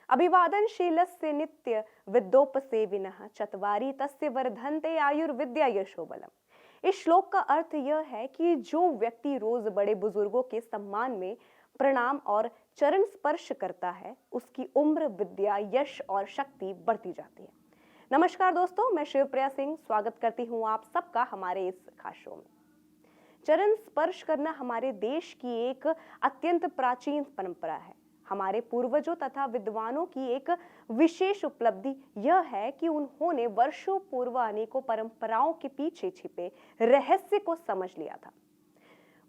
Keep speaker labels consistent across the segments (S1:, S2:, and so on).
S1: अभिवादनशीलस्य नित्य विद्योपसेविनः चत्वारि तस्य वर्धन्ते आयुर्विद्या यशोबलम। इस श्लोक का अर्थ यह है कि जो व्यक्ति रोज बड़े बुजुर्गों के सम्मान में प्रणाम और चरण स्पर्श करता है, उसकी उम्र, विद्या, यश और शक्ति बढ़ती जाती है। नमस्कार दोस्तों, मैं शिवप्रिया सिंह स्वागत करती हूँ आप सबका हमारे इस खास शो में। चरण स्पर्श करना हमारे देश की एक अत्यंत प्राचीन परंपरा है। हमारे पूर्वजों तथा विद्वानों की एक विशेष उपलब्धि यह है कि उन्होंने वर्षों पूर्व अनेकों परंपराओं के पीछे छिपे रहस्य को समझ लिया था।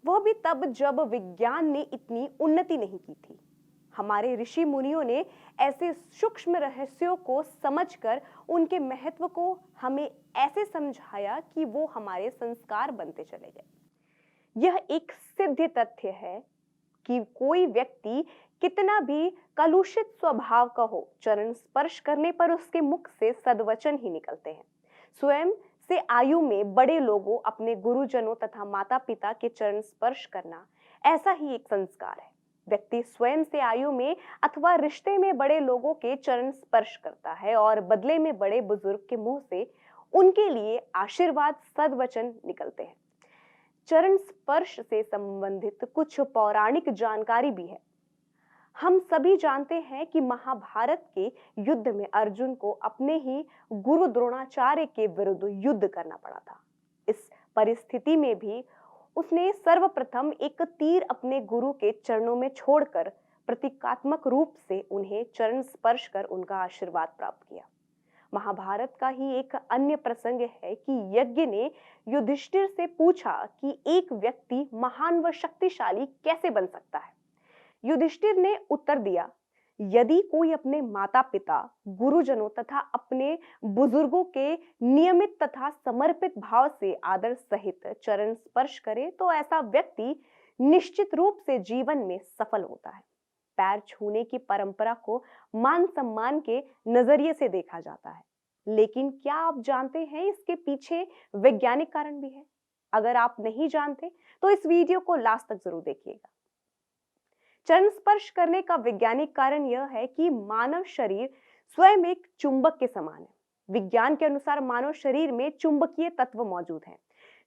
S1: वह भी तब जब विज्ञान ने इतनी उन्नति नहीं की थी। हमारे ऋषि मुनियों ने ऐसे सूक्ष्म रहस्यों को समझकर उनके महत्व को हमें ऐसे समझाया कि वो हमारे संस्कार बनते चले गए। यह एक सिद्ध तथ्य है कि कोई व्यक्ति कितना भी कलुषित स्वभाव का हो, चरण स्पर्श करने पर उसके मुख से सद्वचन ही निकलते हैं। स्वयं से आयु में बड़े लोगों, अपने गुरुजनों तथा माता पिता के चरण स्पर्श करना ऐसा ही एक संस्कार है। व्यक्ति स्वयं से आयु में अथवा रिश्ते में बड़े लोगों के चरण स्पर्श करता है और बदले में बड़े बुजुर्ग के मुंह से उनके लिए आशीर्वाद, सद्वचन निकलते हैं। चरण स्पर्श से संबंधित कुछ पौराणिक जानकारी भी है। हम सभी जानते हैं कि महाभारत के युद्ध में अर्जुन को अपने ही गुरु द्रोणाचार्य के विरुद्ध युद्ध करना पड़ा था। इस परिस्थिति में भी उसने सर्वप्रथम एक तीर अपने गुरु के चरणों में छोड़कर प्रतीकात्मक रूप से उन्हें चरण स्पर्श कर उनका आशीर्वाद प्राप्त किया। महाभारत का ही एक अन्य प्रसंग है कि यज्ञ ने युधिष्ठिर से पूछा कि एक व्यक्ति महान व शक्तिशाली कैसे बन सकता है। युधिष्ठिर ने उत्तर दिया, यदि कोई अपने माता पिता, गुरुजनों तथा अपने बुजुर्गों के नियमित तथा समर्पित भाव से आदर सहित चरण स्पर्श करे तो ऐसा व्यक्ति निश्चित रूप से जीवन में सफल होता है। पैर छूने की परंपरा को मान सम्मान के नजरिए से देखा जाता है, लेकिन क्या आप जानते हैं इसके पीछे वैज्ञानिक कारण भी है? अगर आप नहीं जानते तो इस वीडियो को लास्ट तक जरूर देखिएगा। चरण स्पर्श करने का वैज्ञानिक कारण यह है कि मानव शरीर स्वयं एक चुंबक के समान है। विज्ञान के अनुसार मानव शरीर में चुंबकीय तत्व मौजूद हैं।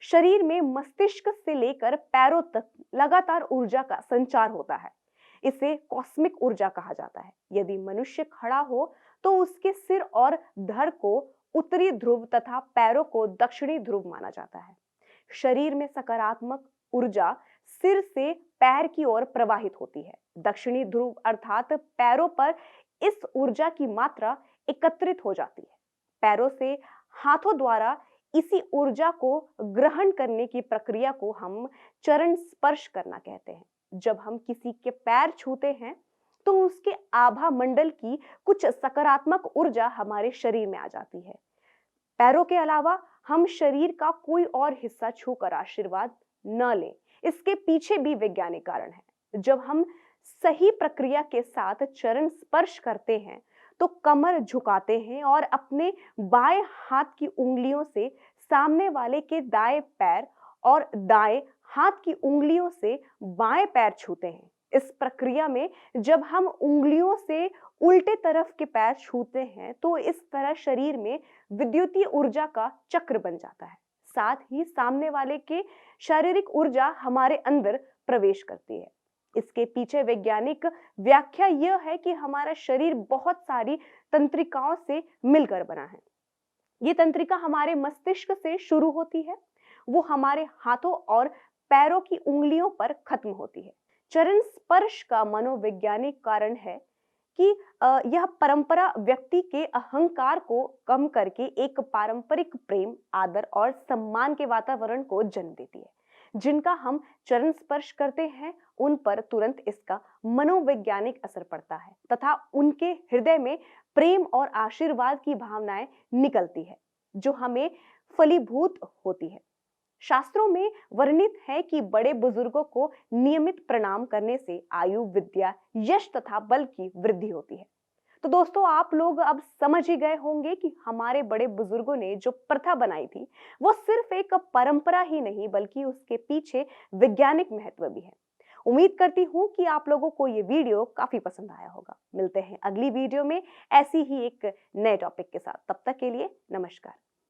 S1: शरीर में मस्तिष्क से लेकर पैरों तक लगातार ऊर्जा का संचार होता है। इसे कॉस्मिक ऊर्जा कहा जाता है। यदि मनुष्य खड़ा हो तो उसके सिर और धड़ को उत्तरी ध्रुव तथा पैरों को दक्षिणी ध्रुव माना जाता है। शरीर में सकारात्मक ऊर्जा सिर से पैर की ओर प्रवाहित होती है। दक्षिणी ध्रुव अर्थात पैरों पर इस ऊर्जा की मात्रा एकत्रित हो जाती है। पैरों से हाथों द्वारा इसी ऊर्जा को ग्रहण करने की प्रक्रिया को हम चरण स्पर्श करना कहते हैं। जब हम किसी के पैर छूते हैं तो उसके आभा मंडल की कुछ सकारात्मक ऊर्जा हमारे शरीर में आ जाती है। पैरों के अलावा हम शरीर का कोई और हिस्सा छूकर आशीर्वाद न लें, इसके पीछे भी वैज्ञानिक कारण है। जब हम सही प्रक्रिया के साथ चरण स्पर्श करते हैं तो कमर झुकाते हैं और अपने बाएं हाथ की उंगलियों से सामने वाले के दाएं पैर और दाएं हाथ की उंगलियों से बाएं पैर छूते हैं। इस प्रक्रिया में जब हम उंगलियों से उल्टे तरफ के पैर छूते हैं तो इस तरह शरीर में विद्युतीय ऊर्जा का चक्र बन जाता है। साथ ही सामने वाले के शारीरिक ऊर्जा हमारे अंदर प्रवेश करती है। इसके पीछे वैज्ञानिक व्याख्या यह है कि हमारा शरीर बहुत सारी तंत्रिकाओं से मिलकर बना है। ये तंत्रिका हमारे मस्तिष्क से शुरू होती है, वो हमारे हाथों और पैरों की उंगलियों पर खत्म होती है। चरण स्पर्श का मनोवैज्ञानिक कारण है कि यह परंपरा व्यक्ति के अहंकार को कम करके एक पारंपरिक प्रेम, आदर और सम्मान के वातावरण को जन्म देती है। जिनका हम चरण स्पर्श करते हैं उन पर तुरंत इसका मनोवैज्ञानिक असर पड़ता है तथा उनके हृदय में प्रेम और आशीर्वाद की भावनाएं निकलती है, जो हमें फलीभूत होती है। शास्त्रों में वर्णित है कि बड़े बुजुर्गों को नियमित प्रणाम करने से आयु, विद्या, यश तथा बल की वृद्धि होती है। तो दोस्तों, आप लोग अब समझ ही गए होंगे कि हमारे बड़े बुजुर्गों ने जो प्रथा बनाई थी वो सिर्फ एक परंपरा ही नहीं बल्कि उसके पीछे वैज्ञानिक महत्व भी है। उम्मीद करती हूँ कि आप लोगों को ये वीडियो काफी पसंद आया होगा। मिलते हैं अगली वीडियो में ऐसी ही एक नए टॉपिक के साथ। तब तक के लिए नमस्कार।